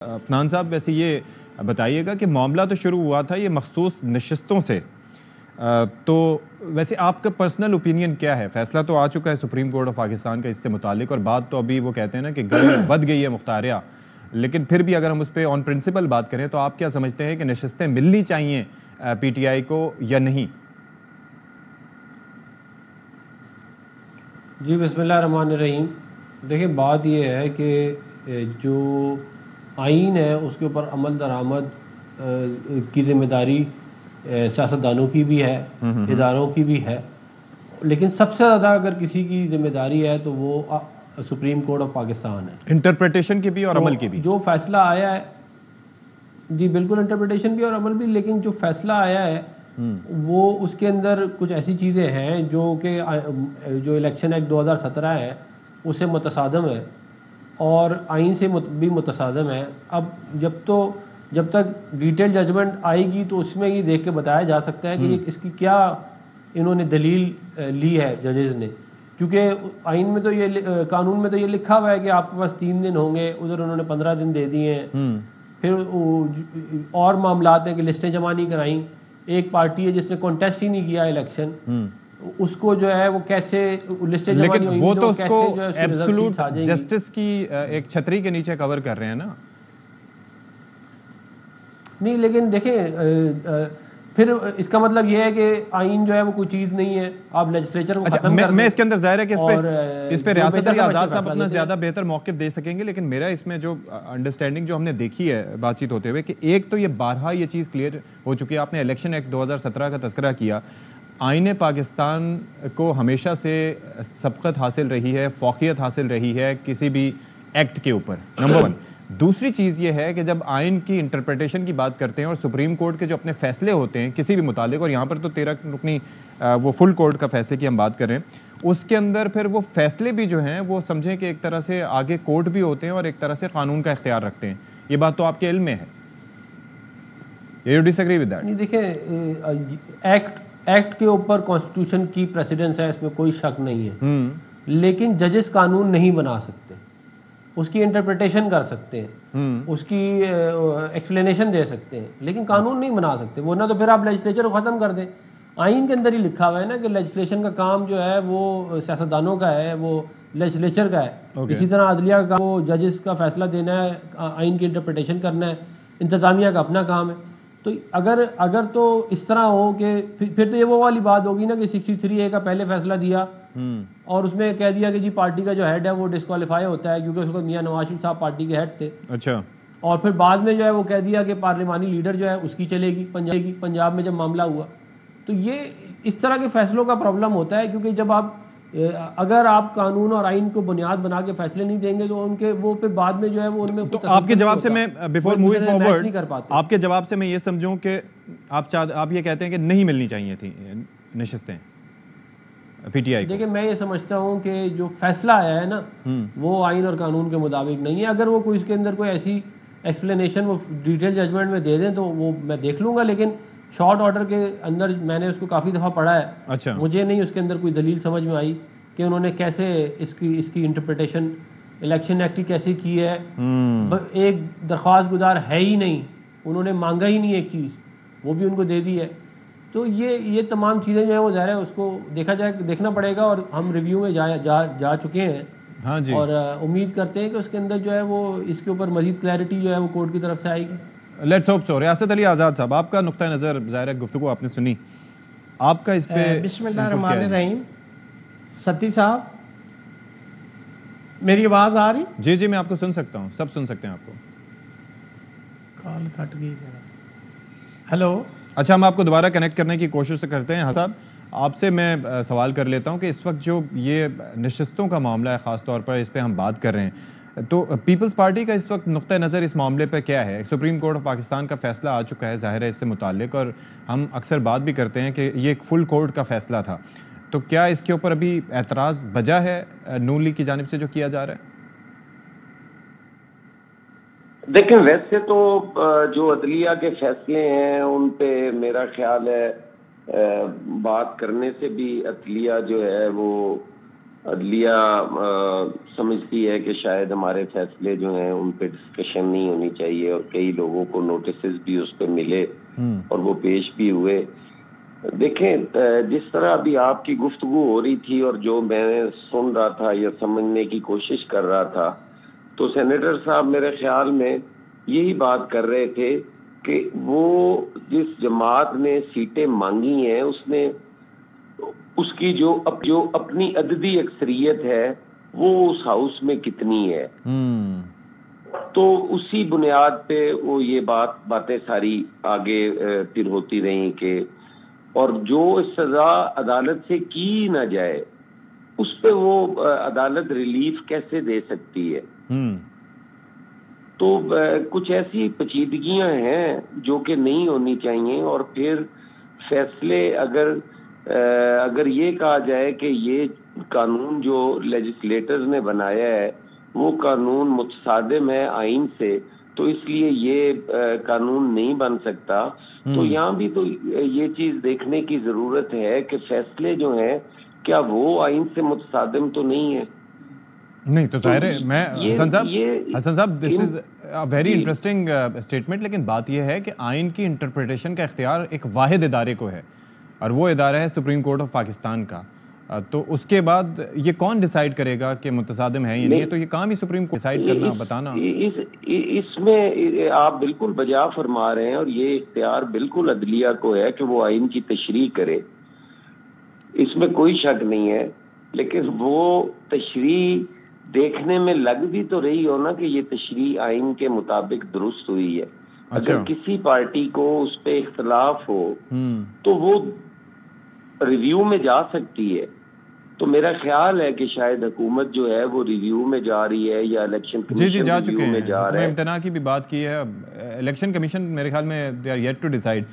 فنان صاحب ویسے یہ بتائیے گا کہ معاملہ تو شروع ہوا تھا یہ مخصوص نشستوں سے، تو ویسے آپ کا پرسنل اوپینین کیا ہے؟ فیصلہ تو آ چکا ہے سپریم کورٹ آف پاکستان کا اس سے متعلق، اور بات تو ابھی وہ کہتے ہیں نا کہ گرمی ود گئی ہے مختاریہ، لیکن پھر بھی اگر ہم اس پہ آن پرنسپل بات کریں تو آپ کیا سمجھتے ہیں کہ نشستیں ملنی چاہیے پی ٹی آئی کو یا نہیں؟ جی بسم اللہ الرحمن الرحیم. دیکھیں بات یہ ہے کہ جو آئین ہے اس کے اوپر عمل درآمد کی ذمہ داری سیاستدانوں کی بھی ہے، اداروں کی بھی ہے، لیکن سب سے زیادہ اگر کسی کی ذمہ داری ہے تو وہ سپریم کورٹ آف پاکستان ہے. انٹرپریٹیشن کی بھی اور عمل کی بھی. جو فیصلہ آیا ہے جی بالکل انٹرپریٹیشن بھی اور عمل بھی، لیکن جو فیصلہ آیا ہے وہ اس کے اندر کچھ ایسی چیزیں ہیں جو کہ جو الیکشن ایکٹ 2017 ہے اس سے متصادم ہے اور آئین سے بھی متصادم ہے. اب جب تک ڈیٹیل ججمنٹ آئے گی تو اس میں یہ دیکھ کے بتایا جا سکتا ہے کہ یہ اس کی کیا انہوں نے دلیل لی ہے ججز نے، کیونکہ آئین میں تو یہ قانون میں تو یہ لکھا ہوا ہے کہ آپ کے پاس 3 دن ہوں گے، ادھر انہوں نے 15 دن دے دیے ہیں. پھر اور معاملات ہیں کہ لسٹیں جمع نہیں کرائیں. ایک پارٹی ہے جس نے کانٹیسٹ ہی نہیں کیا الیکشن، اس کو جو ہے وہ کیسے لسٹیں جمع نہیں ہوئی، وہ تو اس کو جو ہے ایبسولوٹ جسٹس کی ایک چھتری کے نیچے کور کر رہے ہیں نا. نہیں لیکن دیکھیں پھر اس کا مطلب یہ ہے کہ آئین جو ہے وہ کوئی چیز نہیں ہے، آپ لیجسلیچر کو ختم کر دیں. میں اس کے اندر ظاہر ہے کہ اس پہ ریاست علی آزاد صاحب اپنا زیادہ بہتر موقف دے سکیں گے، لیکن میرا اس میں جو انڈرسٹینڈنگ جو ہم نے دیکھی ہے بات چیت ہوتے ہوئے کہ ایک تو یہ بارہا یہ چیز کلیئر ہو چکی ہے. آپ نے الیکشن ایکٹ 2017 کا تذکرہ کیا، آئین پاکستان کو ہمیشہ سے سبقت حاصل رہی ہے، فوقیت حاصل رہی ہے کسی بھی ایکٹ کے اوپر، نمبر 1. دوسری چیز یہ ہے کہ جب آئین کی انٹرپریٹیشن کی بات کرتے ہیں اور سپریم کورٹ کے جو اپنے فیصلے ہوتے ہیں کسی بھی متعلق، اور یہاں پر تو 13 رکنی وہ فل کورٹ کا فیصلے کی ہم بات کریں، اس کے اندر پھر وہ فیصلے بھی جو ہیں وہ سمجھیں کہ ایک طرح سے آگے کورٹ بھی ہوتے ہیں اور ایک طرح سے قانون کا اختیار رکھتے ہیں. یہ بات تو آپ کے علم میں ہے. You disagree with that؟ نہیں دیکھیں ایکٹ کے اوپر کانسٹیٹیوشن کی پریسیڈنس ہے، اس میں کوئی شک نہیں ہے، لیکن ججز قانون نہیں بنا سکتے. اس کی انٹرپریٹیشن کر سکتے ہیں، اس کی ایکسپلینیشن دے سکتے ہیں، لیکن قانون نہیں بنا سکتے. ورنہ تو پھر آپ لیجسلیچر کو ختم کر دیں. آئین کے اندر ہی لکھا ہوا ہے نا کہ لیجسلیشن کا کام جو ہے وہ سیاستدانوں کا ہے، وہ لیجسلیچر کا ہے. اسی طرح عدلیہ کا کام وہ ججز کا فیصلہ دینا ہے، آئین کی انٹرپریٹیشن کرنا ہے. انتظامیہ کا اپنا کام ہے. تو اگر تو اس طرح ہو کہ پھر تو یہ وہ والی بات ہوگی نا کہ 63A کا پہلے فیصلہ دیا اور اس میں کہہ دیا کہ جی پارٹی کا جو ہیڈ ہے وہ ڈسکوالیفائی ہوتا ہے کیونکہ اس کو میاں نواز شریف صاحب پارٹی کے ہیڈ تھے. اچھا. اور پھر بعد میں جو ہے وہ کہہ دیا کہ پارلیمانی لیڈر جو ہے اس کی چلے گی پنجاب میں جب معاملہ ہوا. تو یہ اس طرح کے فیصلوں کا پرابلم ہوتا ہے کیونکہ جب اگر آپ قانون اور آئین کو بنیاد بنا کے فیصلے نہیں دیں گے تو ان کے وہ پھر بعد میں جو ہے وہ ان میں آپ کے جواب سے میں بیفور موونگ فارورڈ آپ کے جواب سے میں یہ سمجھوں کہ آپ یہ کہتے ہیں کہ نہیں ملنی چاہیے تھی نشستیں پی ٹی آئی کو. دیکھیں میں یہ سمجھتا ہوں کہ جو فیصلہ آیا ہے نا وہ آئین اور قانون کے مطابق نہیں ہے. اگر وہ کوئی اس کے اندر کوئی ایسی ایکسپلینیشن وہ ڈیٹیل ججمنٹ میں دے دیں تو وہ میں دیکھ لوں گا، لیکن شارٹ آرڈر کے اندر میں نے اس کو کافی دفعہ پڑھا ہے. مجھے نہیں اس کے اندر کوئی دلیل سمجھ میں آئی کہ انہوں نے کیسے اس کی انٹرپریٹیشن الیکشن ایکٹ کی کیسے کی ہے. ایک درخواست گزار ہے ہی نہیں، انہوں نے مانگا ہی نہیں ایک چیز، وہ بھی ان کو دے دی ہے. تو یہ تمام چیزیں جو ہیں وہ ظاہر ہے اس کو دیکھنا پڑے گا، اور ہم ریویو میں جا چکے ہیں. ہاں جی. اور امید کرتے ہیں کہ اس کے اندر جو ہے وہ اس کے اوپر مزید کلیئرٹی جو ہے وہ کورٹ کی طرف سے آئے گی. Let's hope so. ریاست علی آزاد صاحب آپ کا نقطہ نظر، ظاہر ہے گفتگو آپ نے سنی، آپ کا اس پہ. بسم اللہ الرحمن الرحیم. ستی صاحب میری آواز آ رہی؟ جی جی میں آپ کو سن سکتا ہوں، سب سن سکتے ہیں آپ کو. کال کٹ گئی. ہیلو. اچھا ہم آپ کو دوبارہ کنیکٹ کرنے کی کوشش کرتے ہیں. صاحب آپ سے میں سوال کر لیتا ہوں کہ اس وقت جو یہ نشستوں کا معاملہ ہے خاص طور پر اس پہ ہم بات کر رہے ہیں، تو پیپلز پارٹی کا اس وقت نقطہ نظر اس معاملے پہ کیا ہے؟ سپریم کورٹ آف پاکستان کا فیصلہ آ چکا ہے ظاہر ہے اس سے متعلق، اور ہم اکثر بات بھی کرتے ہیں کہ یہ ایک فل کورٹ کا فیصلہ تھا، تو کیا اس کے اوپر ابھی اعتراض بجا ہے نون لیگ کی جانب سے جو کیا جا رہا ہے؟ دیکھیں ویسے تو جو عدلیہ کے فیصلے ہیں ان پہ میرا خیال ہے بات کرنے سے بھی عدلیہ جو ہے وہ عدلیہ سمجھتی ہے کہ شاید ہمارے فیصلے جو ہیں ان پہ ڈسکشن نہیں ہونی چاہیے، اور کئی لوگوں کو نوٹسز بھی اس پہ ملے اور وہ پیش بھی ہوئے۔ دیکھیں جس طرح ابھی آپ کی گفتگو ہو رہی تھی اور جو میں سن رہا تھا یا سمجھنے کی کوشش کر رہا تھا، تو سینیٹر صاحب میرے خیال میں یہی بات کر رہے تھے کہ وہ جس جماعت نے سیٹیں مانگی ہیں اس کی جو اپنی عددی اکثریت ہے وہ اس ہاؤس میں کتنی ہے، تو اسی بنیاد پہ وہ یہ باتیں ساری آگے پھر ہوتی رہیں کہ اور جو سزا عدالت سے کی نہ جائے اس پہ وہ عدالت ریلیف کیسے دے سکتی ہے۔ تو کچھ ایسی پیچیدگیاں ہیں جو کہ نہیں ہونی چاہیے، اور پھر فیصلے اگر یہ کہا جائے کہ یہ قانون جو لیجسلیٹرز نے بنایا ہے وہ قانون متصادم ہے آئین سے، تو اس لیے یہ قانون نہیں بن سکتا، تو یہاں بھی تو یہ چیز دیکھنے کی ضرورت ہے کہ فیصلے جو ہیں کیا وہ آئین سے متصادم تو نہیں ہے۔ نہیں تو ظاہر ہے، میں حسن صاحب دس از ویری انٹرسٹنگ اسٹیٹمنٹ، لیکن بات یہ ہے کہ آئین کی انٹرپریٹیشن کا اختیار ایک واحد ادارے کو ہے، اور وہ ادارہ ہے سپریم کورٹ آف پاکستان کا، تو اس کے بعد یہ کون ڈیسائیڈ کرے گا کہ متصادم ہے یا نہیں ہے؟ تو یہ کام ہی سپریم کورٹ ڈیسائیڈ کرنا، بتانا۔ اس میں آپ بالکل بجا فرما رہے ہیں، اور یہ اختیار بالکل عدلیہ کو ہے کہ وہ آئین کی تشریح کرے، اس میں کوئی شک نہیں ہے، لیکن وہ تشریح دیکھنے میں لگ بھی تو رہی ہو نا کہ یہ تشریح آئین کے مطابق درست ہوئی ہے۔ اگر کسی پارٹی کو اس پہ اختلاف ہو تو وہ ریویو میں جا سکتی ہے، تو میرا خیال ہے کہ شاید حکومت جو ہے وہ ریویو میں جا رہی ہے یا الیکشن کمیشن جا چکے ریویو میں جا رہا ہے۔ امتناع کی بھی بات کی ہے، الیکشن کمیشن میرے خیال میں they are yet to decide.